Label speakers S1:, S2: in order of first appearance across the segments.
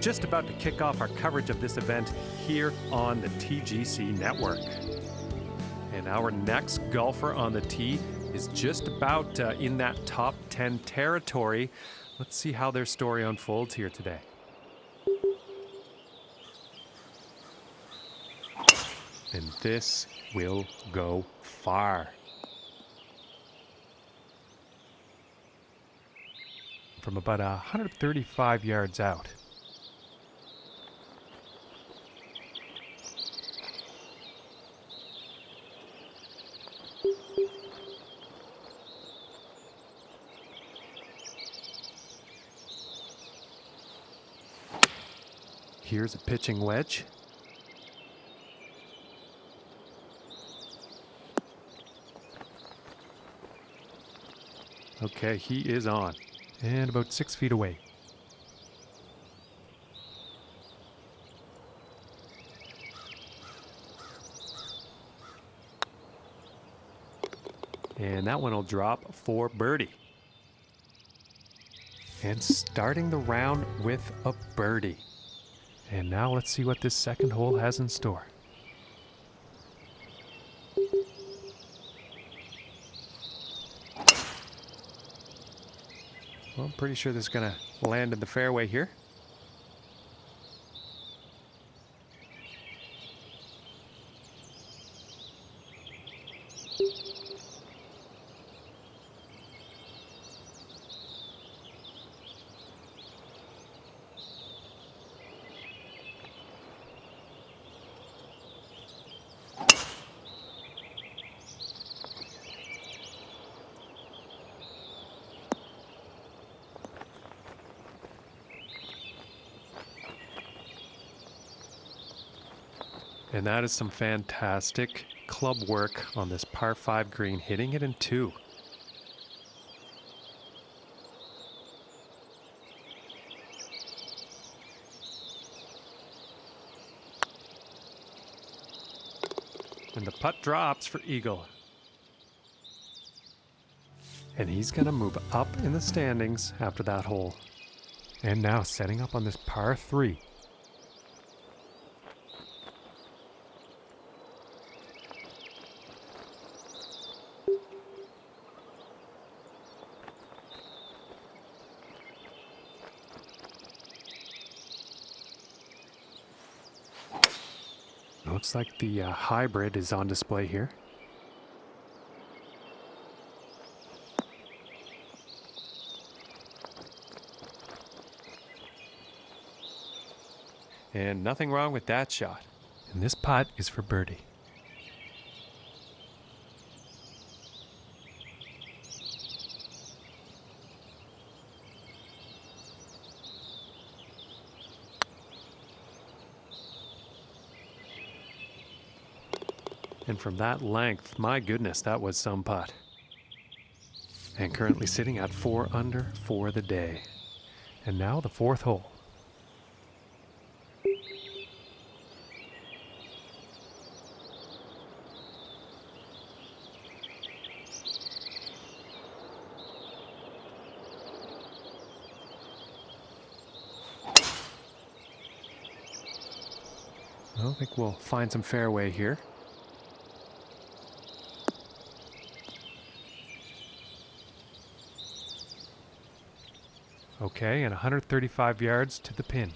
S1: Just about to kick off our coverage of this event here on the TGC network. And our next golfer on the tee is just about in that top 10 territory. Let's see how their story unfolds here today. And this will go far. From about 135 yards out. Here's a pitching wedge. Okay, he is on. And about 6 feet away. And that one will drop for birdie. And starting the round with a birdie. And now let's see what this second hole has in store. Well, I'm pretty sure this is going to land in the fairway here. And that is some fantastic club work on this par 5 green, hitting it in 2. And the putt drops for eagle. And he's going to move up in the standings after that hole. And now setting up on this par 3. Looks like the hybrid is on display here. And nothing wrong with that shot. And this putt is for birdie. And from that length, my goodness, that was some putt. And currently sitting at 4 under for the day. And now the 4th hole. I think we'll find some fairway here. Okay, and 135 yards to the pin.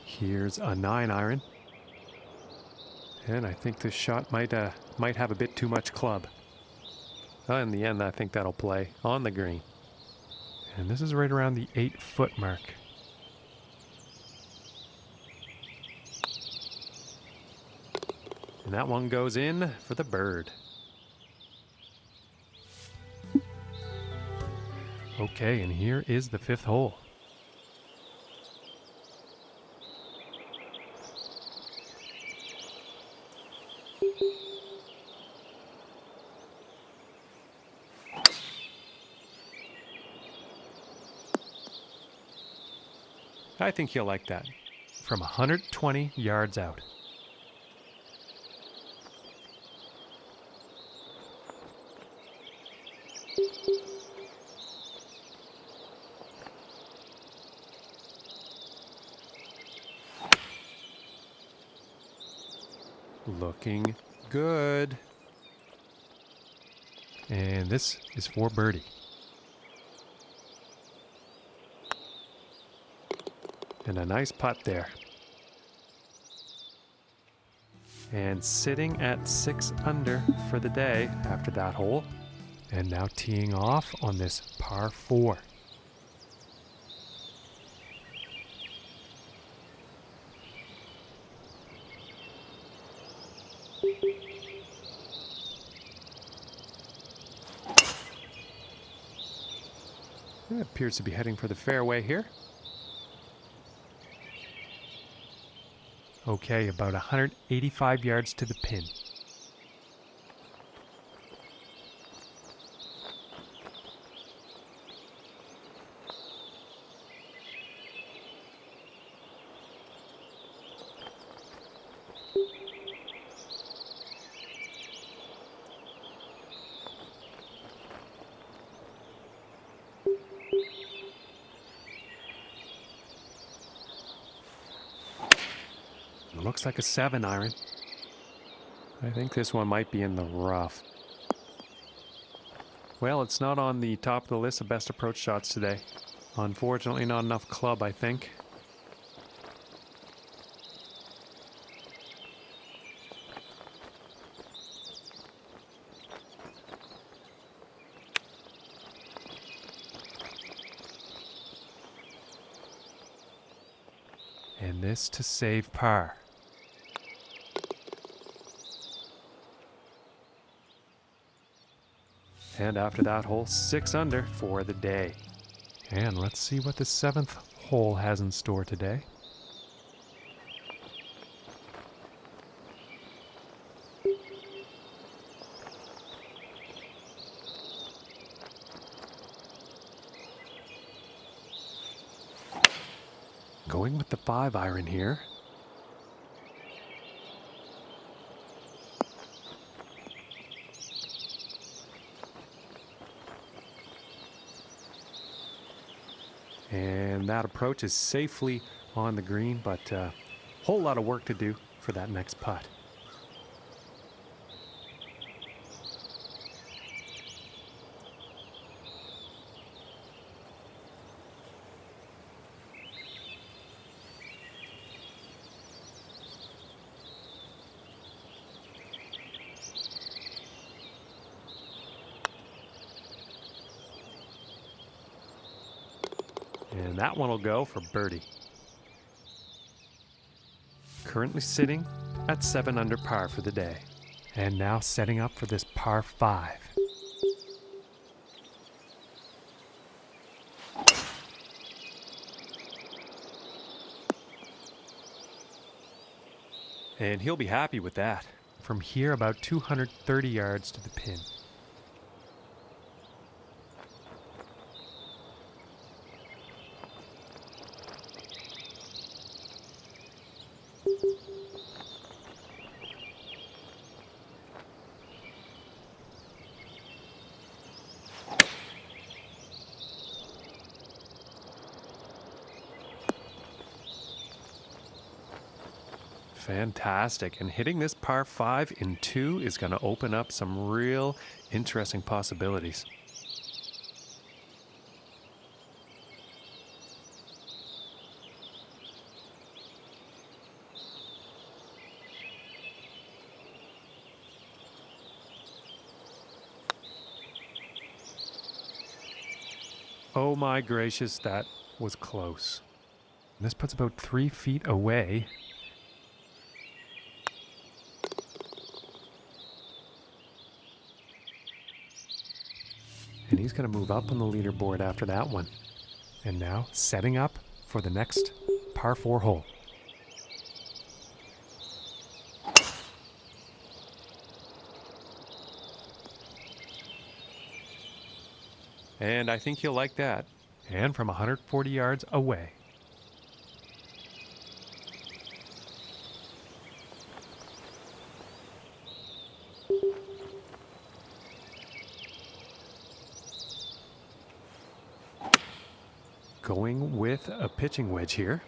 S1: Here's a 9-iron. And I think this shot might have a bit too much club. In the end, I think that'll play on the green. And this is right around the 8-foot mark. And that one goes in for the bird. Okay, and here is the 5th hole. I think he'll like that. From 120 yards out. Looking good. And this is for birdie. And a nice putt there. And sitting at 6 under for the day after that hole. And now teeing off on this par 4. It appears to be heading for the fairway here. Okay, about 185 yards to the pin. It looks like a 7 iron. I think this one might be in the rough. Well, it's not on the top of the list of best approach shots today. Unfortunately, not enough club, I think. And this to save par. And after that hole, 6 under for the day. And let's see what the 7th hole has in store today. Going with the 5 iron here. And that approach is safely on the green, but a whole lot of work to do for that next putt. And that one will go for birdie. Currently sitting at 7 under par for the day. And now setting up for this par 5. And he'll be happy with that. From here, about 230 yards to the pin. Fantastic. And hitting this par 5 in 2 is going to open up some real interesting possibilities. Oh my gracious, that was close. And this puts about 3 feet away. And he's going to move up on the leaderboard after that one. And now setting up for the next par 4 hole. And I think he'll like that. And from 140 yards away. going with a pitching wedge here.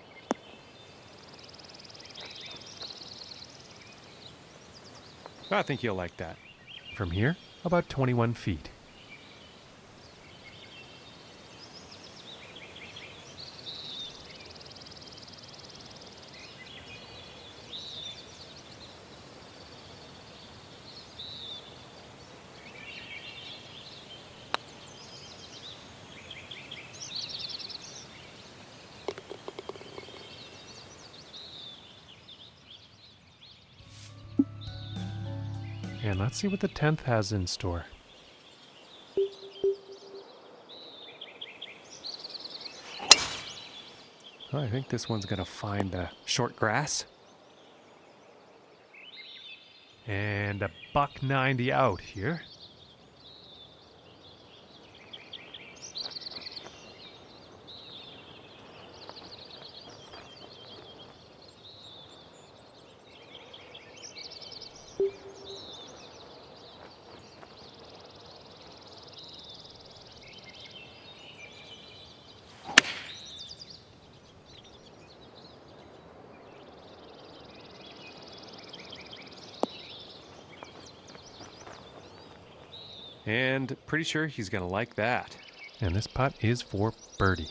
S1: I think you'll like that. From here, about 21 feet. And let's see what the 10th has in store. Oh, I think this one's going to find the short grass. And a $1.90 out here. And pretty sure he's going to like that. And this putt is for birdie.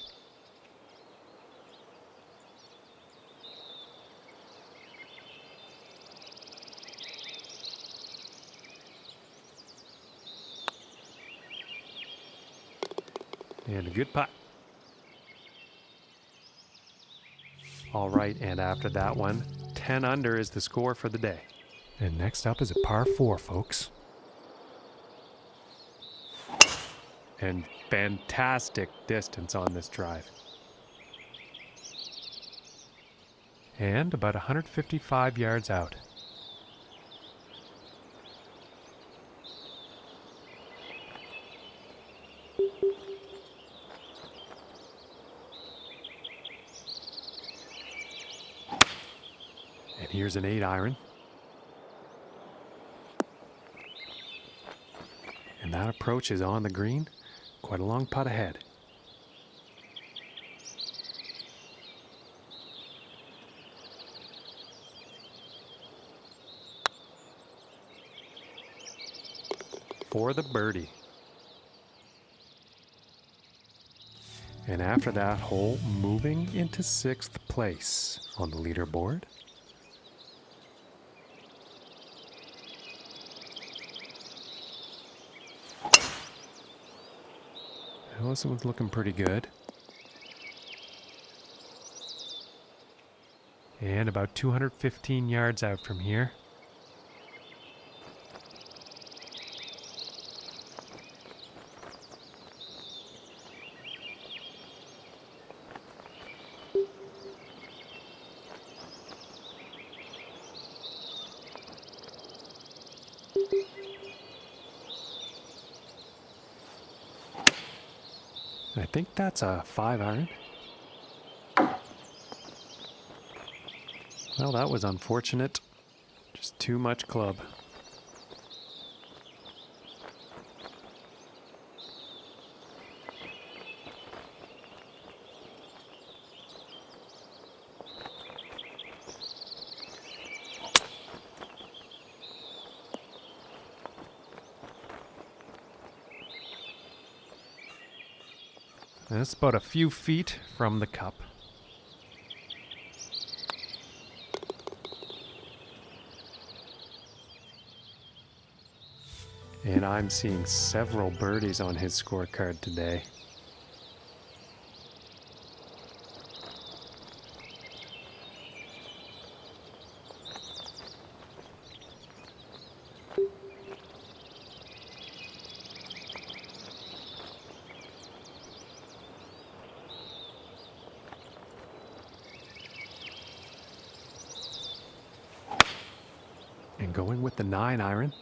S1: And a good putt. All right, and after that one, 10 under is the score for the day. And next up is a par 4, folks. And fantastic distance on this drive. And about 155 yards out. And here's an 8-iron. And that approach is on the green. Quite a long putt ahead. For the birdie. And after that hole, moving into 6th place on the leaderboard. Well, this one's looking pretty good. And about 215 yards out from here. I think that's a 5-iron. Well, that was unfortunate. Just too much club. And it's about a few feet from the cup. And I'm seeing several birdies on his scorecard today. And going with the 9-iron.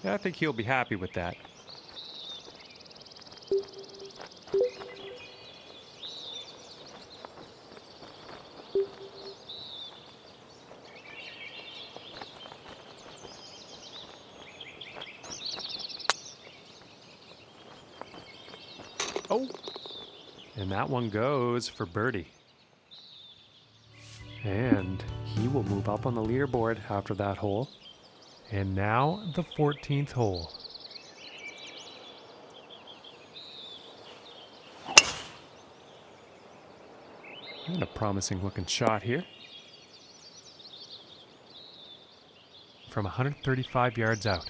S1: I think he'll be happy with that. Oh, and that one goes for birdie. And he will move up on the leaderboard after that hole. And now the 14th hole. And a promising looking shot here. From 135 yards out.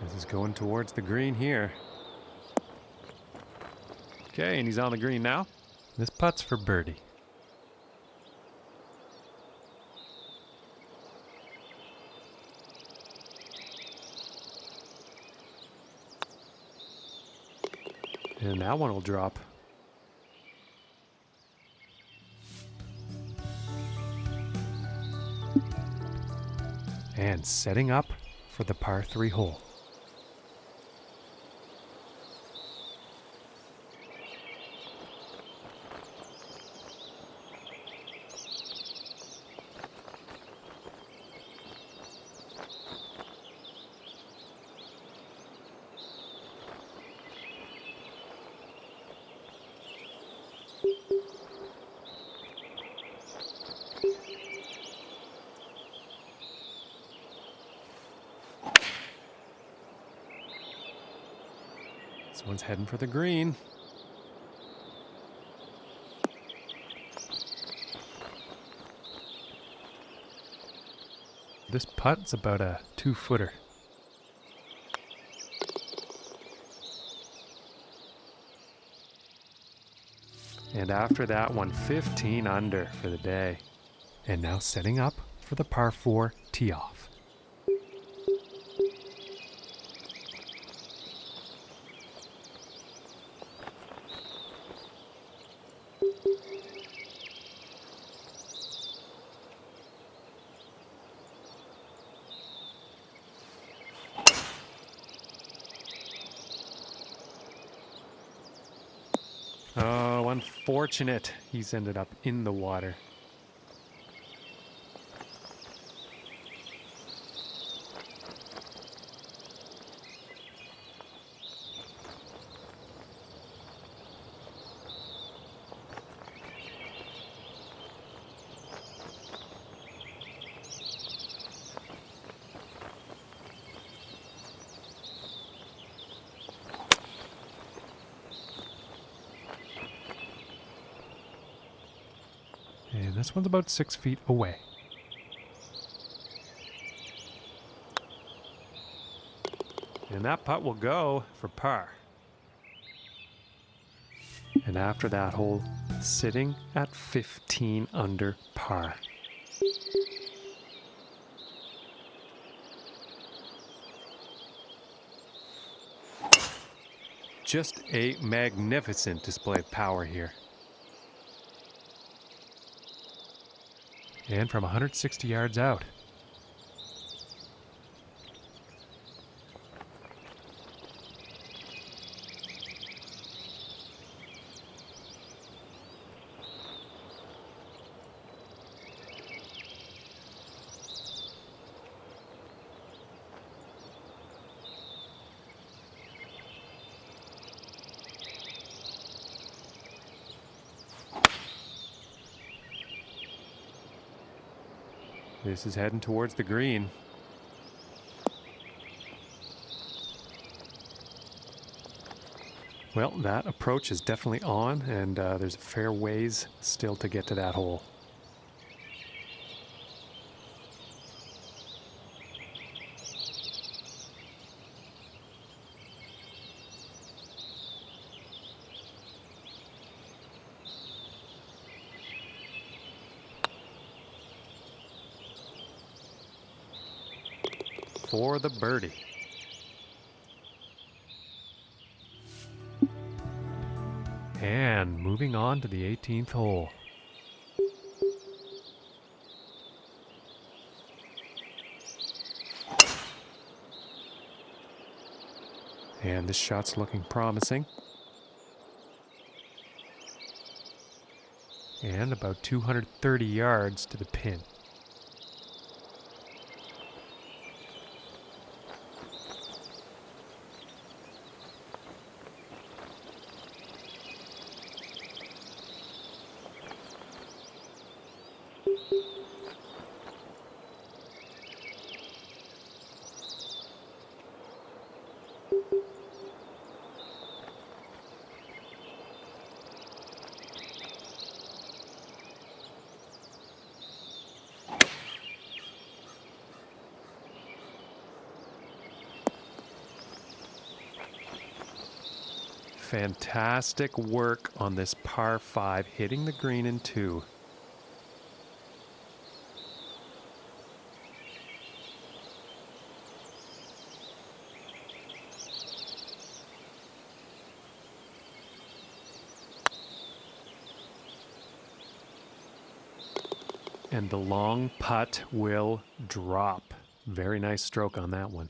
S1: This is going towards the green here. Okay, and he's on the green now. This putt's for birdie. And that one will drop. And setting up for the par 3 hole. This one's heading for the green. This putt's about a 2-footer. And after that one, 15 under for the day. And now setting up for the par 4 tee off. Oh, unfortunate. He's ended up in the water. And this one's about 6 feet away. And that putt will go for par. And after that hole, sitting at 15 under par. Just a magnificent display of power here. And from 160 yards out. This is heading towards the green. Well, that approach is definitely on, and there's a fair ways still to get to that hole. For the birdie. And moving on to the 18th hole. And this shot's looking promising. And about 230 yards to the pin. Fantastic work on this par 5, hitting the green in 2. And the long putt will drop. Very nice stroke on that one.